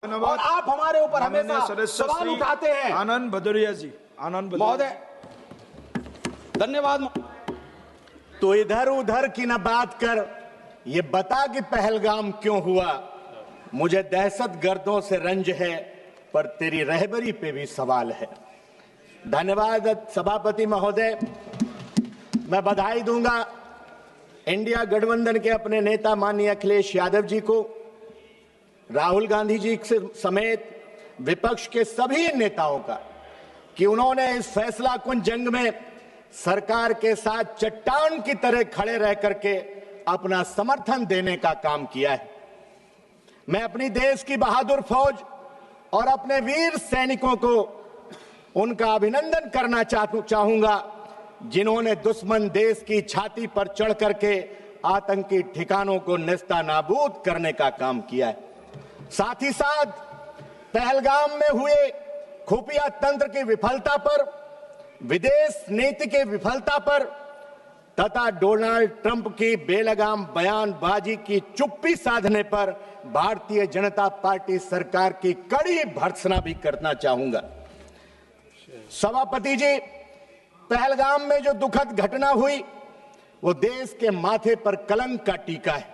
और आप हमारे ऊपर हमेशा सवाल उठाते हैं। आनंद भदौरिया जी, आनंद महोदय धन्यवाद। तो इधर उधर की न बात कर, ये बता कि पहलगाम क्यों हुआ। मुझे दहशतगर्दों से रंज है, पर तेरी रहबरी पे भी सवाल है। धन्यवाद सभापति महोदय। मैं बधाई दूंगा इंडिया गठबंधन के अपने नेता माननीय अखिलेश यादव जी को, राहुल गांधी जी से समेत विपक्ष के सभी नेताओं का, कि उन्होंने इस फैसला कुन जंग में सरकार के साथ चट्टान की तरह खड़े रह करके अपना समर्थन देने का काम किया है। मैं अपनी देश की बहादुर फौज और अपने वीर सैनिकों को उनका अभिनंदन करना चाहूंगा, जिन्होंने दुश्मन देश की छाती पर चढ़ करके आतंकी ठिकानों को नेस्तनाबूद करने का काम किया है। साथ ही साथ पहलगाम में हुए खुफिया तंत्र की विफलता पर, विदेश नीति की विफलता पर तथा डोनाल्ड ट्रंप की बेलगाम बयानबाजी की चुप्पी साधने पर भारतीय जनता पार्टी सरकार की कड़ी भर्त्सना भी करना चाहूंगा। सभापति जी, पहलगाम में जो दुखद घटना हुई वो देश के माथे पर कलंक का टीका है।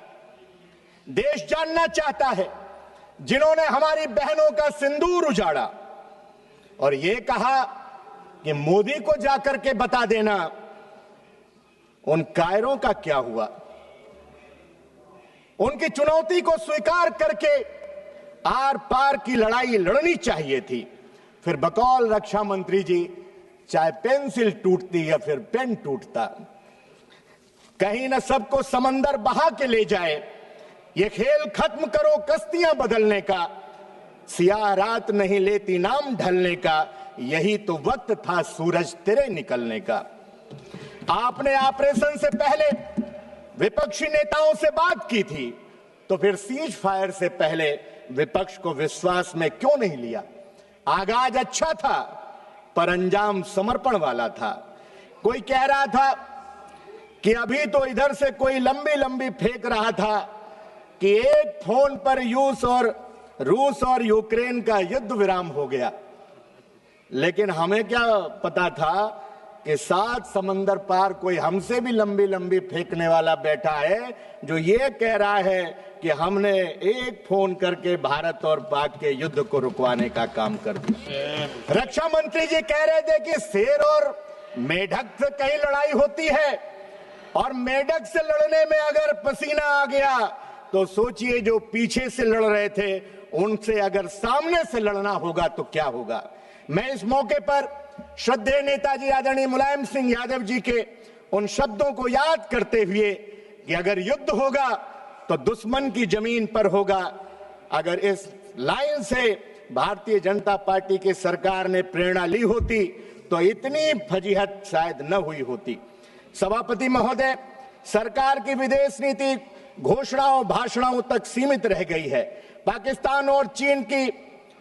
देश जानना चाहता है जिन्होंने हमारी बहनों का सिंदूर उजाड़ा और ये कहा कि मोदी को जाकर के बता देना उन कायरों का क्या हुआ। उनकी चुनौती को स्वीकार करके आर पार की लड़ाई लड़नी चाहिए थी। फिर बकौल रक्षा मंत्री जी, चाहे पेंसिल टूटती या फिर पेन टूटता, कहीं न सबको समंदर बहा के ले जाए। ये खेल खत्म करो कश्तियां बदलने का, सियाह रात नहीं लेती नाम ढलने का, यही तो वक्त था सूरज तेरे निकलने का। आपने ऑपरेशन से पहले विपक्षी नेताओं से बात की थी, तो फिर सीज फायर से पहले विपक्ष को विश्वास में क्यों नहीं लिया। आगाज अच्छा था पर अंजाम समर्पण वाला था। कोई कह रहा था कि अभी तो इधर से कोई लंबी लंबी फेंक रहा था कि एक फोन पर रूस और यूक्रेन का युद्ध विराम हो गया, लेकिन हमें क्या पता था कि 7 समंदर पार कोई हमसे भी लंबी लंबी फेंकने वाला बैठा है, जो ये कह रहा है कि हमने एक फोन करके भारत और पाक के युद्ध को रुकवाने का काम कर दिया। रक्षा मंत्री जी कह रहे थे कि शेर और मेढक से कहीं लड़ाई होती है, और मेढक से लड़ने में अगर पसीना आ गया तो सोचिए जो पीछे से लड़ रहे थे उनसे अगर सामने से लड़ना होगा तो क्या होगा। मैं इस मौके पर श्रद्धेय नेताजी आदरणीय मुलायम सिंह यादव जी के उन शब्दों को याद करते हुए कि अगर युद्ध होगा तो दुश्मन की जमीन पर होगा, अगर इस लाइन से भारतीय जनता पार्टी की सरकार ने प्रेरणा ली होती तो इतनी फजीहत शायद न हुई होती। सभापति महोदय, सरकार की विदेश नीति घोषणाओं भाषणों तक सीमित रह गई है। पाकिस्तान और चीन की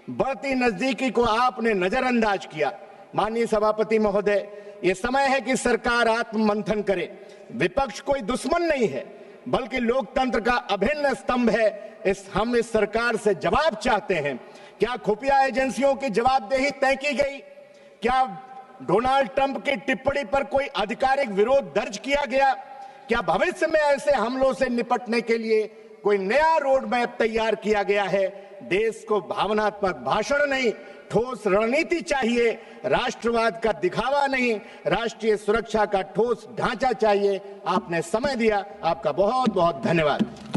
बढ़ती नजदीकी को आपने नजरअंदाज किया। माननीय सभापति महोदय, ये समय है कि सरकार आत्ममंथन करे। विपक्ष कोई दुश्मन नहीं है, बल्कि लोकतंत्र का अभिन्न स्तंभ है। हम इस सरकार से जवाब चाहते हैं। क्या खुफिया एजेंसियों की जवाबदेही तय की गई? क्या डोनाल्ड ट्रंप की टिप्पणी पर कोई आधिकारिक विरोध दर्ज किया गया? क्या भविष्य में ऐसे हमलों से निपटने के लिए कोई नया रोड मैप तैयार किया गया है? देश को भावनात्मक भाषण नहीं, ठोस रणनीति चाहिए। राष्ट्रवाद का दिखावा नहीं, राष्ट्रीय सुरक्षा का ठोस ढांचा चाहिए। आपने समय दिया, आपका बहुत बहुत धन्यवाद।